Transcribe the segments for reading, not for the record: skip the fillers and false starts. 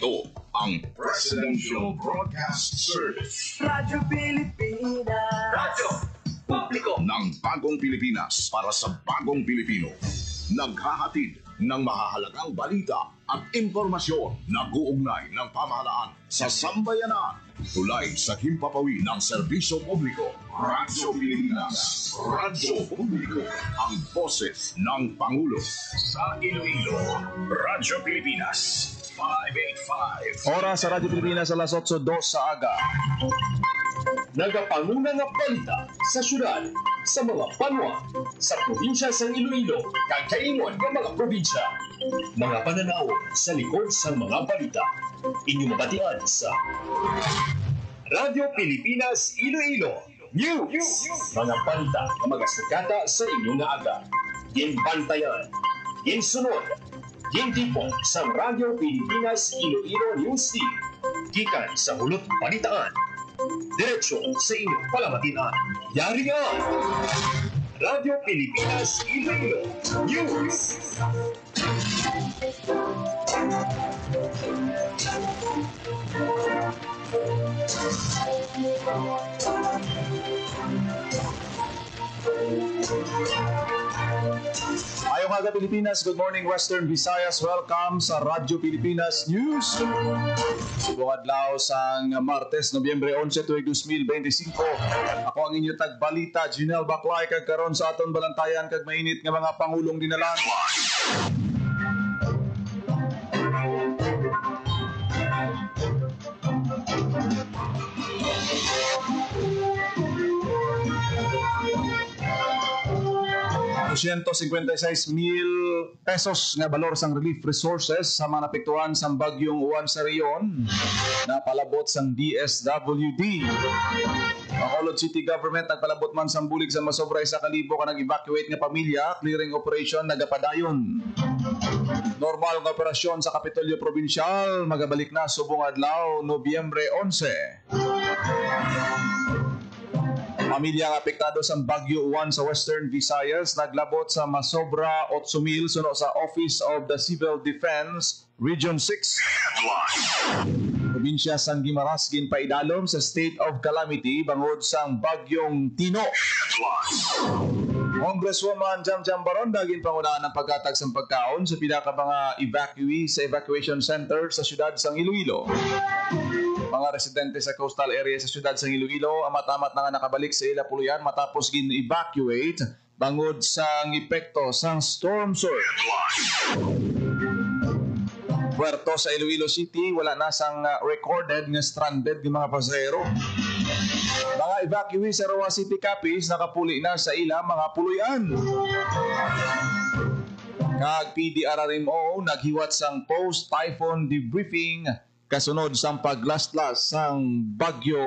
Ito ang Presidential Broadcast Service. Radyo Pilipinas. Radyo Publiko ng Bagong Pilipinas para sa Bagong Pilipino. Naghahatid ng mahahalagang balita at impormasyon na uugnay ng pamahalaan sa sambayanan. Tulay sa himpapawi ng serbisyo publiko. Radyo Pilipinas. Radyo Publiko. Ang boses ng Pangulo. Sa Iloilo, Radyo Pilipinas. 585. Oras sa Radyo Pilipinas alas 8:02 sa aga. Nagapanguna nga balita sa syudad, sa mga banwa, sa probinsya sa Iloilo, kagkaingon ng mga probinsya. Mga pananaw sa likod sa mga balita. Inyong mabatian sa Radyo Pilipinas Iloilo News. Mga balita na magasukata sa inyong aga. Ginbantayan, ginsunod, gintipon sa Radyo Pilipinas Iloilo News Team. Gikan sa hulot balitaan. Diretso sa inyong palamatian. Yari nga! Radyo Pilipinas Iloilo News. Ayong aga Pilipinas, good morning Western Visayas. Welcome sa Radyo Pilipinas News. Subong adlaw sang Martes, Nobyembre 11, tuig 2025. Ako ang inyong tagbalita, Jinel Baclay, kag karon sa aton balantayan kag mainit nga mga pangulong dinalan. ₱256,000 nga balor sang relief resources sa mga napektuhan sa bagyong Juan sa reyon na palabot sang DSWD. Bacolod City Government nagpalabot man sang bulig sa masobra 1,000 ka nag-evacuate nga pamilya, clearing operation nagapadayon. Normal nga operasyon sa Kapitolyo Provincial magabalik na subong adlaw Nobyembre 11. Pamilya nga apektado sa Bagyo Juan sa Western Visayas naglabot sa masobra 8,000 suno sa Office of the Civil Defense Region 6. Probinsya sang Guimaras ginpaidalom sa state of calamity bangod sang bagyong Tino. Congresswoman Jam Baronda ginpangunahan ng paghatag sa pagkaon sa pila ka mga evacuee sa evacuation center sa syudad sang Iloilo. Mga residente sa coastal area sa syudad sa Iloilo amat-amat na nga nakabalik sa ila puluyan matapos gin-evacuate bangod sang epekto sang storm surge. Puerto sa Iloilo City wala na sang recorded nga stranded ng mga pasahero. Mga evacuee sa Roa City Capiz nakapuli na sa ila mga puluyan. Kag PDRRMO naghiwat sang post-typhoon debriefing kasunod sang paglastlas sang bagyo.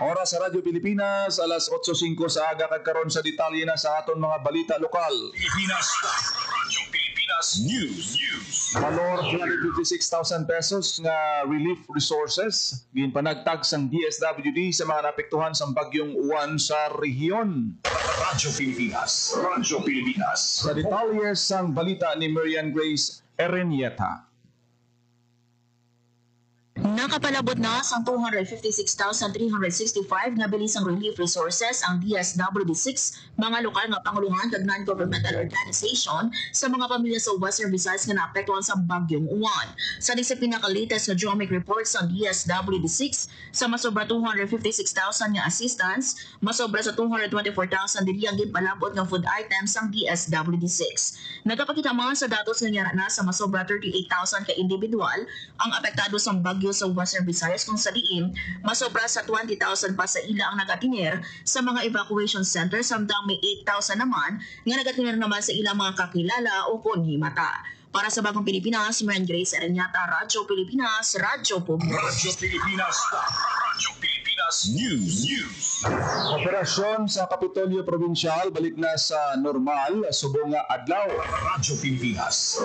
Oras sa Radyo Pilipinas, alas 8:05 sa aga kag karon sa detalye na sa aton mga balita lokal. Pilipinas. Radyo Pilipinas News. Valor ₱256,000 nga relief resources ginpanagtag sang DSWD sa mga naapektuhan sa bagyong Juan sa rehiyon. Radyo Pilipinas. Radyo Pilipinas. Sa detalye sang balita ni Marian Grace Erenieta. Nakapalabot na sa 256,365 nga bilisang relief resources ang DSWD6, mga lokal nga panguluhan kag non-governmental organization sa mga pamilya sa Western Visayas nga naapektuhan sa bagyong Juan. Sa disiplina ka latest na geomic reports ang DSWD6 sa masobra 256,000 nga assistance, masobra sa 224,000 dili ang ginpalabot nga food items ang DSWD6. Nagapakita man sa datos nga na sa masobra 38,000 ka individual ang apektado sa bagyo sa Western Visayas kung sa diin masobra sa 20,000 pa sa ila ang nagatiner sa mga evacuation centers samtang may 8,000 naman nga nagatiner naman sa ilang mga kakilala o konhimata. Para sa Bagong Pilipinas, Marian Grace Erenieta, Radyo Pilipinas, Radyo Publiko. Radyo Pilipinas. Radyo Pilipinas Pilipinas News. Operasyon sa Kapitolyo Provincial balik na sa normal subong nga adlaw. Radyo Pilipinas.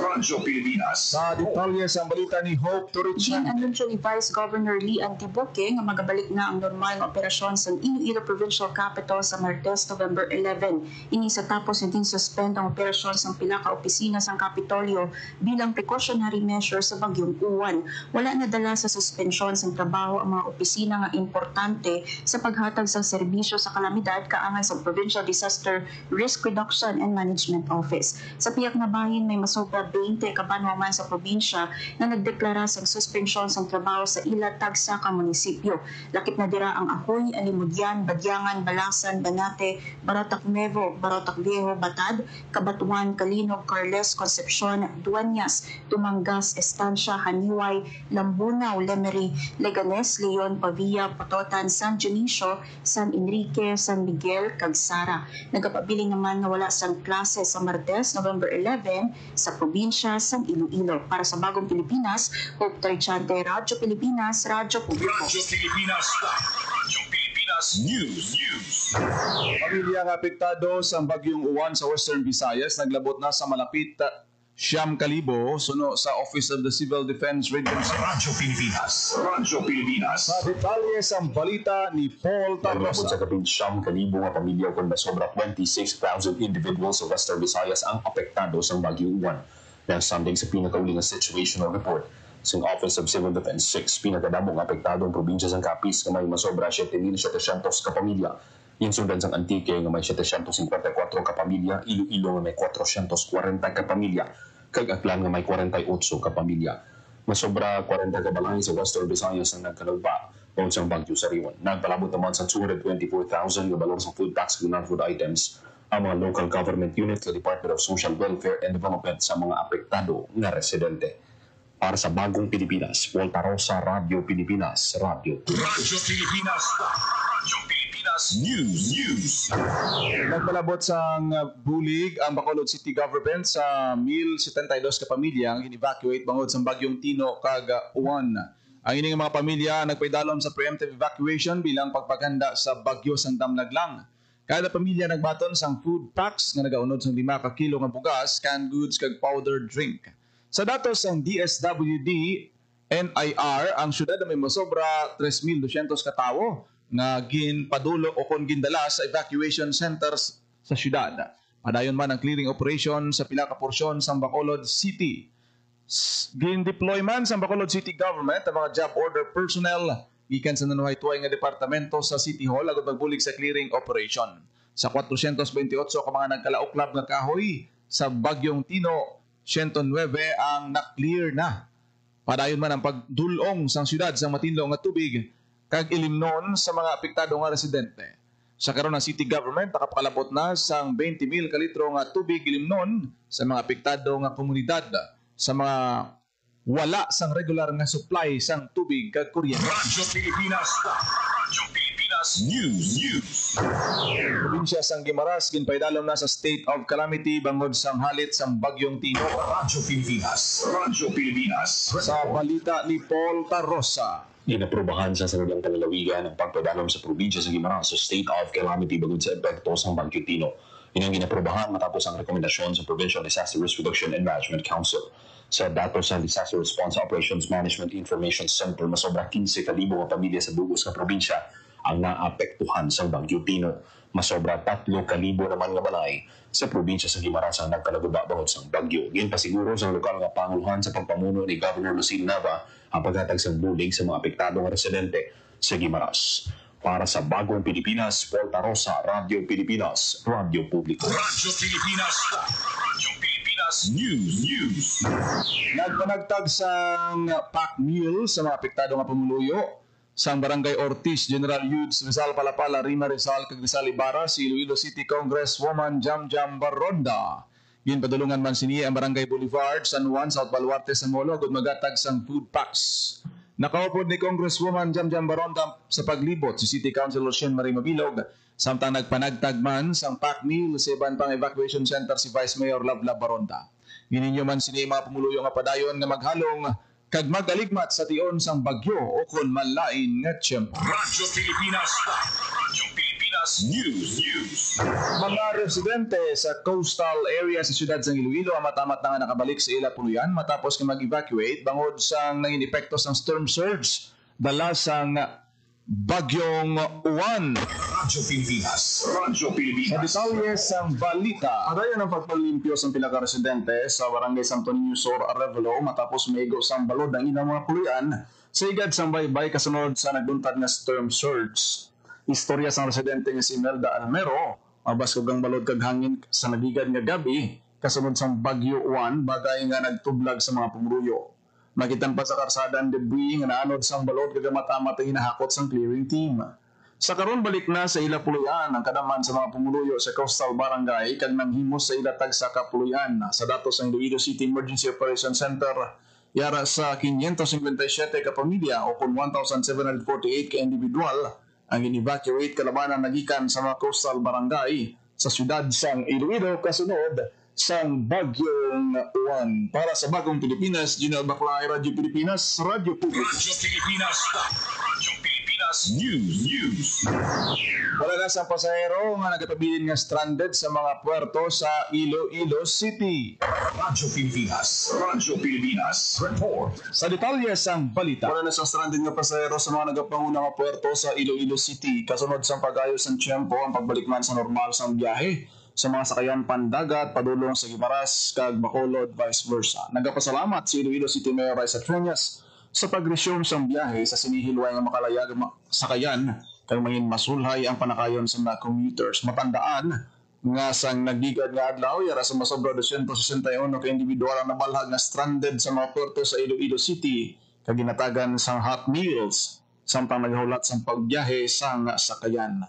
Sa detalye sa balita ni Hope Turichan. Anunsyo ni Vice Governor Lee Antibuque nga magabalik na ang normal nga operasyon sa Iloilo Provincial Capital sa Martes, November 11. Ini sa tapos na din suspend ang operasyon sa pila ka opisina sa Kapitolyo bilang precautionary measure sa bagyong Uwan. Wala na dala sa suspensyon sa trabaho ang mga opisina nga importante sa paghatag sa serbisyo sa kalamidad kaangay sa Provincial Disaster Risk Reduction and Management Office. Sa piyak na bahin may masobra 20 kabanwaman sa probinsya na nagdeklara sa suspensyon sa trabaho sa ilatag sa ka munisipyo. Lakip na dira ang Ahoy, Alimudyan, Badyangan, Balasan, Banate, Barotac Nuevo, Barotac Viejo, Batad, Cabatuan, Calinog, Carles, Concepcion, Dueñas, Tumangas, Estancia, Haniway, Lambunaw, Lemery, Leganes, Leon, Pavia, Pototan, San Dionisio, San Enrique, San Miguel, Cagsara. Nagapabiling naman na wala sang klase sa Martes, November 11 sa probinsya sa Iloilo. Para sa Bagong Pilipinas, Hope Tarchante, Radyo Pilipinas, Radyo Publiko. Radyo Pilipinas News. Pamilyang apektado sa bagyong Uwan sa Western Visayas naglabot na sa malapit 9,000 suno sa Office of the Civil Defense Regency. Radyo Pilipinas. Sa detalye sa balita ni Paul Naglabot sa Tarrosa. kaping 9,000 nga pamilya kung sobra 26,000 individuals sa Western Visayas ang apektado sa bagyong Uwan. Nang Sunday sa pinakauling nga situational report sa Office of Civil Defense 6, pinakadamong apektado ang probinsya ng Capiz nga may masobra 7,700 ka pamilya. Yung sundan sa Antique nga may 754 ka pamilya, Iloilo nga may 440 ka pamilya, kag Aklan nga may 48 ka pamilya. Masobra 40 ka balay sa Western Visayas ang nagkalagba tungod sa bagyo sa Riwan. Nagpalabot naman sa 224,000 nga balor sa food tax kung non-food items ang mga local government unit sa Department of Social Welfare and Development sa mga apektado nga residente. Para sa Bagong Pilipinas, Paul Tarosa, Radyo Pilipinas, Radyo Pilipinas News. Nagpalabot sa bulig ang Bacolod City Government sa 1,072 ka pamilya ang in-evacuate bangod sa bagyong Tino kag Uwan. Ang ining mga pamilya nagpaidalom sa preemptive evacuation bilang pagpaganda sa bagyo sang damlaglang. Kada pamilya nagbaton sang food packs nga nagaunod sang 5 ka kilo nga bugas, canned goods kag powdered drink. Sa datos ng DSWD NIR, ang syudad na may masobra 3,200 ka tawo nga ginpadulo o kon gindala sa evacuation centers sa syudad. Padayon man ang clearing operation sa pila ka porsyon sa Bacolod City. Gin-deploy man sa Bacolod City Government ang mga job order personnel gikan sa nanuhay-tuhay nga departamento sa City Hall agad magbulig sa clearing operation. Sa 428 ka mga nagkalauklab nga kahoy sa bagyong Tino, 109 ang na-clear na. Padayon man ang pagdulong sa syudad sa matinlo nga tubig kag ilimnon sa mga apektado nga residente. Sa karon ng city government nakapakalabot na sang 20,000 ka litro nga tubig ilimnon sa mga apektado nga komunidad sa mga wala sang regular nga supply sang tubig kag kuryente. Radyo Pilipinas News. Probinsya sang Guimaras ginpaidalom na sa state of calamity bangod sang halit sang bagyong Tino. Radyo Pilipinas. Sa balita ni Paul Tarrosa. Inaprobahan sa sanudang panlalawigan ang pagpadalom sa probinsya sa Guimaras sa state of calamity bangod sa epekto ng Bagyo Tino. Yun ang ginaprobahan matapos ang rekomendasyon sa Provincial Disaster Risk Reduction and Management Council. Sa datos ng Disaster Response Operations Management Information Center, masobra 15,000 ang pamilya sa bugos ng probinsya ang naapektuhan sa Bagyo Tino. Masobra 3,000 naman nga balay sa probinsya sa Guimaras ang nagkalaguba bangod sa bagyo. Yan pasiguro sa lokal nga panguluhan sa pagpamuno ni Governor Lucille Nava ang paghatag sa bulig sa mga apektado nga residente sa Guimaras. Para sa Bagong Pilipinas, Paul Tarosa, Radyo Pilipinas, Radyo Publiko. Radyo Pilipinas News. Nagpanagtag sang pack meal sa mga apektado nga pamuluyo sang Barangay Ortiz, General Yudes, Rizal Palapala, Rima Rizal, kag Rizal Ibarra, si Iloilo City Congresswoman Jamjam Baronda. Ginpadulungan man siniya ang Barangay Boulevard, San Juan, South Baluarte, San Molo, agad magatag sang food packs. Nakaupod ni Congresswoman Jamjam Baronda sa paglibot si City Councilor Shen Marie Mabilog, samtang nagpanagtag man sang pack meal sa iban pang evacuation center si Vice Mayor Lavla Baronda. Gininyo man siniya mga pamuluyo nga padayon nga maghalong kag magaligmat sa tion sang bagyo o kon manlain nga tiyempo. Radyo Pilipinas. Radyo Pilipinas News. Mga residente sa coastal area sa siyudad ng Iloilo ang matamat na nga nakabalik sa ila puluyan matapos nga mag-evacuate bangod sang nangin epekto sang storm surge dala sang bagyong Uwan. Radyo Pilipinas. Radyo Sa Pilipinas. detalye sang balita, adayon ang pagpalimpyo sa pila ka residente sa barangay Santo Niño Sur, Arevalo matapos maigo sang balod ang ilang mga puluyan sa igad sang baybay kasunod sa nagduntad nga storm surge. Istorya sang residente nga si Melda Almero, mabas kog ang balod kag hangin sa nagigad nga gabi kasunod sang bagyo Uwan bagay nga nagtublag sa mga pumuruyo. Makitan pa sa karsada ang debris nga naanod sang balod kag matamat ang hinahakot sang clearing team. Sa karon balik na sa ila puluyan ang kadaman sa mga pumuluyo sa coastal barangay kag nanghimos sa ila tagsa ka puluyan sa datos ng Iloilo City Emergency Operations Center yara sa 557 ka pamilya o kung 1,748 ka individual ang in-evacuate kalabanan nagikan sa mga coastal barangay sa syudad sang Iloilo kasunod sang bagyong Uwan. Para sa Bagong Pilipinas, Gino Baclay, Radyo Pilipinas, Radyo Public. Radyo Pilipinas. Radyo Pilipinas News. Wala na sa pasahero nga nagapabilin nga stranded sa mga puerto sa Iloilo City. Radyo Pilipinas. Radyo Pilipinas. Report. Sa detalye sang balita, wala na sa stranded nga pasahero sa mga nagapanguna nga puerto sa Iloilo City. Kasunod sa pag-ayos ng tiyempo ang pagbalikman sa normal sang biyahe sa mga sakayan pandagat padulong sa Guimaras kag Bacolod vice versa. Nagapasalamat si Iloilo City Mayor Raisa Treñas sa pag-resume sang biyahe sa sinihilway nga makalayag sakayan kag maging masulhay ang panakayon sa mga commuters. Matandaan nga sang nagigad nga adlaw yara sa masobra 261 ka individual ang nabalhag na stranded sa mga porto sa Iloilo City kag ginatagan sang hot meals samtang naghulat sang pagbiyahe sang sakayan.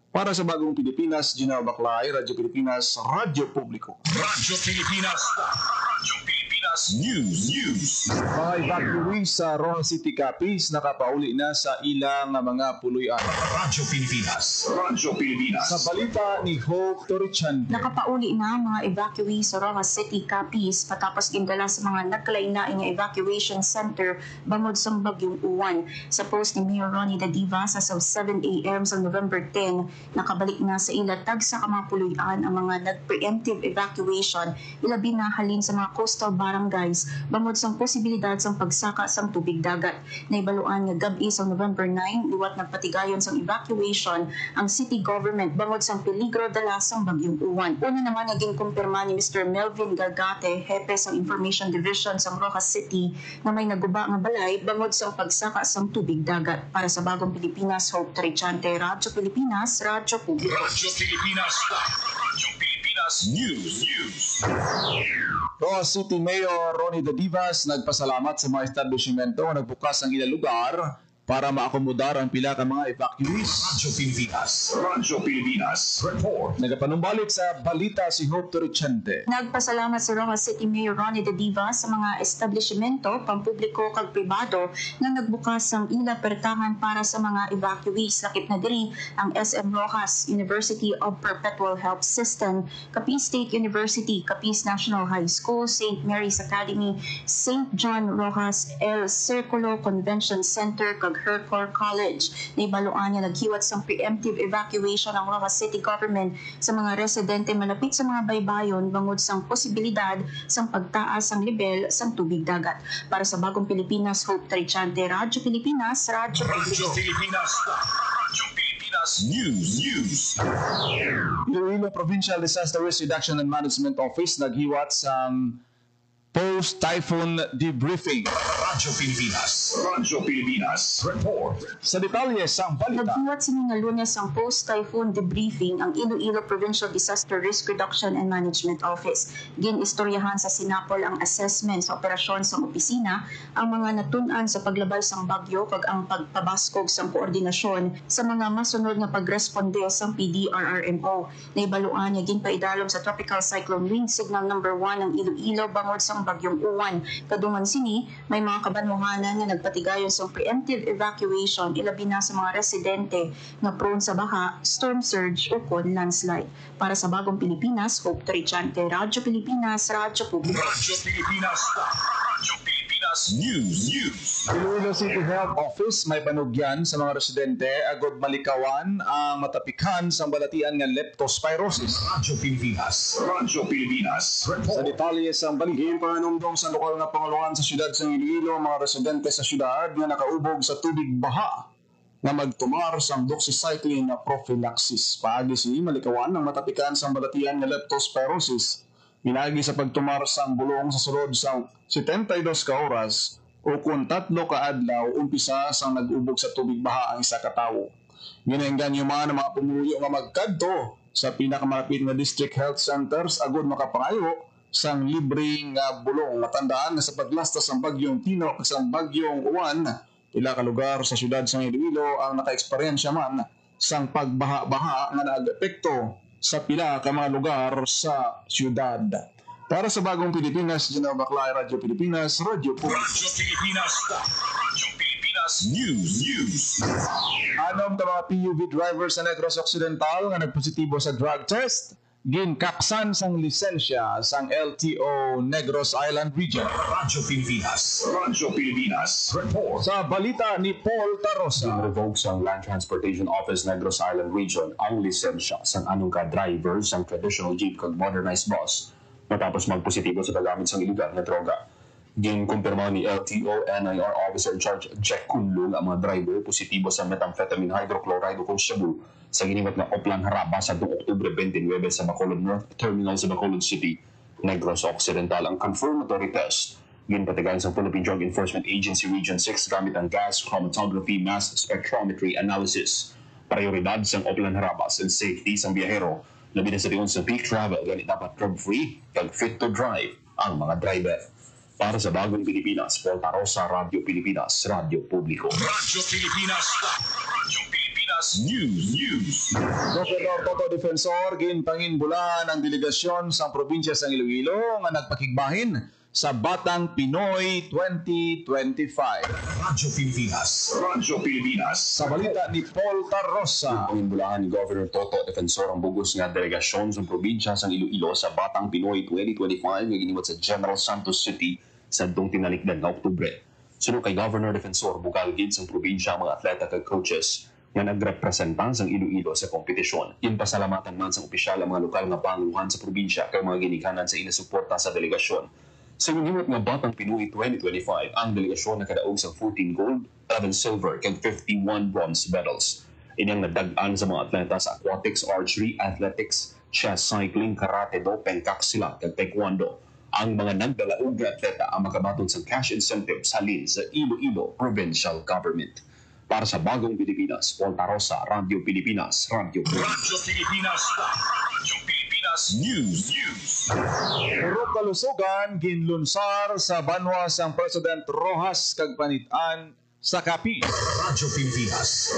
Para sa Bagong Pilipinas, Gino Baclay, Radyo Pilipinas, Radyo Publiko. Radyo Pilipinas. Radyo Pilipinas News. Mga evacuees sa Roa City Capiz nakapauli na sa ilang mga puluyan. Radyo Pilipinas. Radyo Pilipinas. Sa balita ni Hope Torichan. Nakapauli na ang mga evacuees sa Rojas City, Capiz patapos gindala sa mga nagkalain-lain nga evacuation center bangod sa bagyong Uwan. Sa post ni Mayor Ronnie Dadiva sa 7 a.m. sa November 10, nakabalik na sa ila tagsa ka mga puluyan ang mga nag-preemptive evacuation ilabi na halin sa mga coastal barangays bangod sa posibilidad sa pagsaka sa tubig dagat. Naibaluan nga gabi sa November 9 liwat nagpatigayon sa evacuation ang city government bangod sa peligro dala sa bagyong Uwan. Una naman naging kumpirma ni Mr. Melvin Galgate, hepe sa Information Division sa Rojas City na may naguba nga balay bangod sa pagsaka sa tubig dagat. Para sa Bagong Pilipinas, Hope Trichante, Radyo Pilipinas, Radyo Publiko. Radyo Pilipinas. Radyo Pilipinas News. Roa City Mayor Ronnie Dadivas nagpasalamat sa mga establishmento na nagbukas ang ilang lugar para maakomodar ang pila ka mga evacuees. Radyo Pilipinas. Radyo Pilipinas. Report. Nagapanumbalik sa balita si Hope Toricente. Nagpasalamat sa Rojas City Mayor Ronnie Dadiva sa mga establishmento, pampubliko kag pribado na nagbukas ang ila pertahan para sa mga evacuees. Lakip na diri ang SM Rojas, University of Perpetual Health System, Capiz State University, Capiz National High School, St. Mary's Academy, St. John Rojas, El Circulo Convention Center, kag Hercor College. Naibaluan niya naghiwat sa preemptive evacuation ng Rojas City Government sa mga residente malapit sa mga baybayon bangod sa posibilidad sa pagtaas ang level sa tubig dagat. Para sa Bagong Pilipinas, Hope Trichante, Radyo Pilipinas, Radyo Radyo Publiko. Pilipinas. Radyo Pilipinas News. Iloilo Provincial Disaster Risk Reduction and Management Office naghiwat sa post-typhoon debriefing. Radyo Pilipinas. Radyo Pilipinas. Report. Sa detalye sa balita, Naghiwat sini nga Lunes ang post-typhoon debriefing ang Iloilo Provincial Disaster Risk Reduction and Management Office. Ginistoryahan sa Sinapol ang assessment sa operasyon sa opisina, ang mga natun-an sa paglabay sang bagyo kag ang pagpabaskog sang koordinasyon sa mga masunod nga pagresponde sa PDRRMO. Naibaluan niya ginpaidalom sa Tropical Cyclone Wind Signal number 1 ang Iloilo bangod sang bagyong Uwan. Kadungan sini, may mga kabanmuhanan nga nagpatigayon sa preemptive evacuation ilabi na sa mga residente na prone sa baha, storm surge o kon landslide. Para sa Bagong Pilipinas, Hope Trichante, Radyo Pilipinas, Radyo Publiko. Radyo Pilipinas. Radyo Pilipinas Pilipinas News. Iloilo City Health Office may panugyan sa mga residente agod malikawan ang matapikhan sa balatian nga leptospirosis. Radyo Pilipinas. Sa detalye sa baligin, panumdong sa lokal na panguluhan sa syudad sa Iloilo, mga residente sa syudad nga nakaubog sa tubig baha na magtumar sa doxycycline na prophylaxis. Paagi si malikawan ang matapikan sa balatian nga leptospirosis. Minagi sa pagtumar sang bulong sa sulod sang 72 ka oras o kung 3 ka adlaw umpisa sang nag-ubog sa tubig baha ang isa ka tawo. Ginahinggan yung mga pumuyo nga magkadto sa pinakamalapit na district health centers agud makapangayo sang libreng bulong. Matandaan na sa paglasta sang bagyong Tino at sang bagyong Uwan, pila ka lugar sa syudad sa Iloilo ang naka-eksperyensya man sang pagbaha-baha nga nag-epekto sa pila ka mga lugar sa syudad. Para sa Bagong Pilipinas, Gino Baclay, Radyo Pilipinas, Radyo Pilipinas. Radyo Pilipinas News. Anom ka mga PUV drivers sa Negros Occidental nga nagpositibo sa drug test, ginkaksan sang lisensya sang LTO Negros Island Region. Radyo Pilipinas Report. Sa balita ni Paul Tarosa, Revoke sa Land Transportation Office Negros Island Region ang lisensya sa anong ka-driver sa traditional jeep kag modernized bus matapos magpositibo sa paggamit ng iligal na droga. Ginkumpirma ni LTO NIR Officer in Charge Jack Kunlung ang mga driver positibo sa methamphetamine hydrochloride o shabu sa giniwat na Oplan Haraba sa 2 Oktubre 29 sa Bacolod North Terminal sa Bacolod City, Negros Occidental. Ang confirmatory test ginpatigayan sa Philippine Drug Enforcement Agency Region 6 gamit ang gas chromatography mass spectrometry analysis. Prioridad sa Oplan Harabas and safety sa biyahero labi na sa tiyon sa peak travel ganit dapat drug-free kag fit to drive ang mga driver. Para sa Bagong Pilipinas, Paul Tarosa, Radyo Pilipinas, Radyo Publiko. Radyo Pilipinas News. Gobernador Toto Defensor ginpanginbulan ang delegasyon sa probinsya sa Iloilo nga nagpakigbahin sa Batang Pinoy 2025. Radyo Pilipinas. Sa balita ni Paul Tarosa, Panginbulahan ni Governor Toto Defensor ang bugos nga delegasyon sa probinsya sa Iloilo sa Batang Pinoy 2025 nga giniwat sa General Santos City sa dong tinalikdan na Oktubre. Sunod kay Governor Defensor, bugal gid sa probinsya ang mga atleta kag coaches nga nagrepresentan sa Iloilo sa kompetisyon. Pasalamatan man sa opisyal ang mga lokal nga panguluhan sa probinsya kay mga ginikanan sa inasuporta sa delegasyon. Sa giniwat nga Batang Pinoy 2025, ang delegasyon nakadaog sa 14 gold, 11 silver, kag 51 bronze medals. Inyang nadagaan sa mga atleta sa aquatics, archery, athletics, chess, cycling, karate, doping, kaksilat, kag taekwondo. Ang mga nagdalaog nga atleta ang makabatod sa cash incentives halin sa Iloilo Provincial Government. Para sa Bagong Pilipinas, Paul Tarosa, Radyo Pilipinas, Radyo Pilipinas News. Puro kalusugan ginlunsar sa banwa sang President Rojas kag panitan sa Capiz.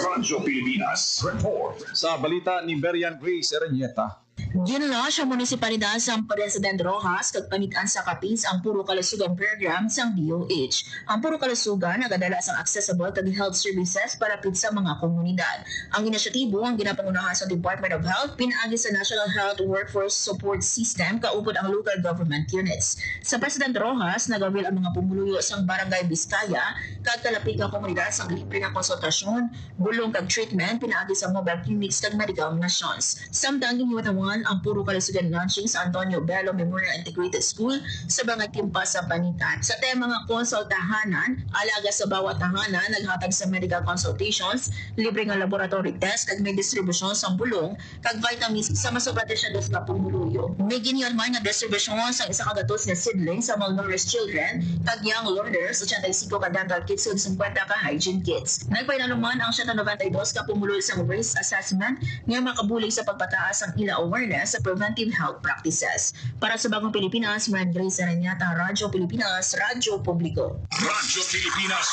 Radyo Pilipinas Report. Sa balita ni Berian Grace Ereñeta, Ginala sa munisipalidad sa President Rojas kag panitan sa Capiz ang Puro Kalusugan program sang DOH. Ang Puro Kalusugan nagadala sang accessible kag health services para pit sa mga komunidad. Ang inisyatibo ang ginapangunahan sa Department of Health pinaagi sa National Health Workforce Support System kaupod ang local government units. Sa President Rojas nagawil ang mga pumuluyo sang Barangay Biskaya kag kalapit nga komunidad sang libre nga konsultasyon, bulong kag treatment pinaagi sa mobile clinics kag medical nations. Samtang giniwatawan ang Puro Kalusugan launching sa Antonio Bello Memorial Integrated School sa Bangag Timpa sa Panitan. Sa tema nga konsultahanan, alaga sa bawat tahanan, naghatag sa medical consultations, libre nga laboratory test, kag may distribusyon sa bulong, kag vitamins sa masobratisyados na pumuluyo. May giniyon man nga distribusyon sa isa kagatos nga seedling sa malnourished children, kag young learners, 85 ka dental kits, ug 50 ka hygiene kits. Nagpainaluman ang 92 ka pumuluyo sa risk assessment nga makabulig sa pagpataas ang ila awareness sa preventive health practices. Para sa Bagong Pilipinas, Maran Grace Aranyata, Radyo Pilipinas, Radyo Publiko. Radyo Pilipinas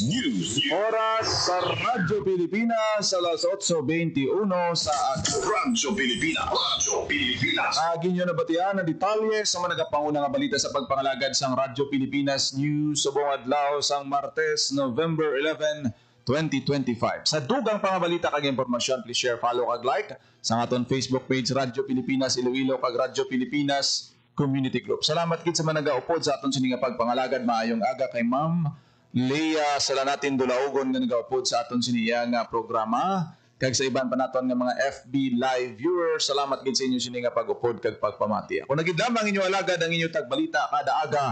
News. oras sa Radyo Pilipinas alas 8:21 sa Radyo Pilipinas. Agin nyo nabatian ang detalye sa mga nagapanguna nga balita sa pagpangalagad sang Radyo Pilipinas News sa buong adlaw sang Martes, November 11, 2025. Sa dugang pangabalita kag impormasyon, please share, follow kag like sa aton Facebook page Radyo Pilipinas Iloilo kag Radyo Pilipinas Community Group. Salamat kit sa mga nagaupod sa aton sininga pagpangalagad. Maayong aga kay Ma'am Leah Salanatin Dulaogon nga nagaupod sa aton siniya nga programa. Kag sa iban pa naton nga mga FB live viewers, salamat gid sa inyo sininga pag-upod kag pagpamati. Ako nagid lamang inyo alagad ang inyo tagbalita kada aga,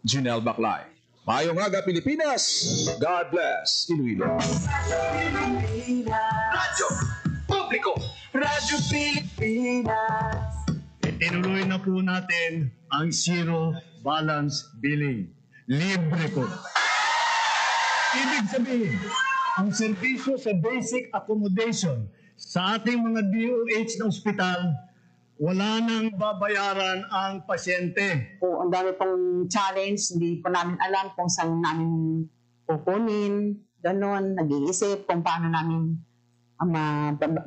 Junel Baclay. Maayong aga Pilipinas. God bless Iloilo. Radyo Publiko. Radyo Pilipinas. Tinuloy na po natin ang zero balance billing. Libre po. Ibig sabihin, ang serbisyo sa basic accommodation sa ating mga DOH na ospital, wala nang babayaran ang pasyente. Po, ang dami pong challenge, hindi po namin alam kung saan namin kukunin, gano'n, nag-iisip kung paano namin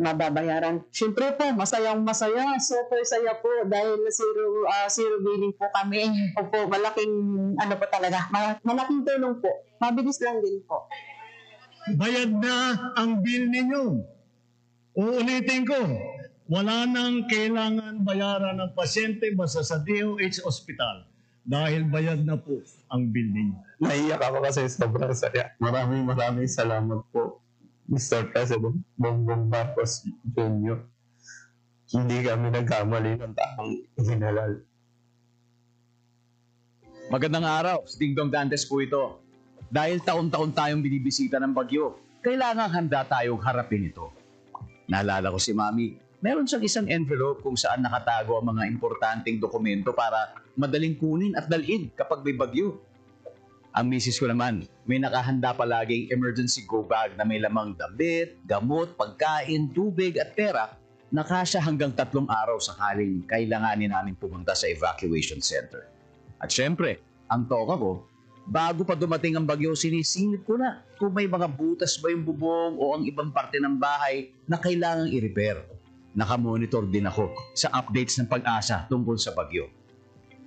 mababayaran. Siyempre po, masayang-masaya, super saya po dahil zero billing po kami. Po, malaking, ano po talaga, malaking tulong po. Mabilis lang din po. Bayad na ang bill ninyo. Uulitin ko, wala nang kailangan bayaran ng pasyente basta sa DOH Hospital dahil bayad na po ang bill ninyo. Naiyak ako kasi sobrang saya. Maraming salamat po, Mr. President Bongbong Marcos Jr. Hindi kami nagkamali ng taong hinalal. Magandang araw, si Ding Dong Dantes po ito. Dahil taon-taon tayong binibisita ng bagyo, kailangan handa tayong harapin ito. Naalala ko si Mami, meron siyang isang envelope kung saan nakatago ang mga importanteng dokumento para madaling kunin at dalhin kapag may bagyo. Ang misis ko naman, may nakahanda palaging emergency go bag na may lamang damit, gamot, pagkain, tubig at pera na kasya hanggang 3 araw sakaling kailanganin namin pumunta sa evacuation center. At syempre, ang toka ko, bago pa dumating ang bagyo, sinisilip ko na kung may mga butas ba yung bubong o ang ibang parte ng bahay na kailangang i-repair. Nakamonitor din ako sa updates ng Pag-asa tungkol sa bagyo.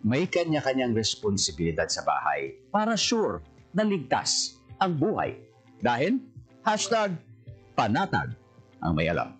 May kanya-kanyang responsibilidad sa bahay para sure na ligtas ang buhay. Dahil #panatag ang may alam.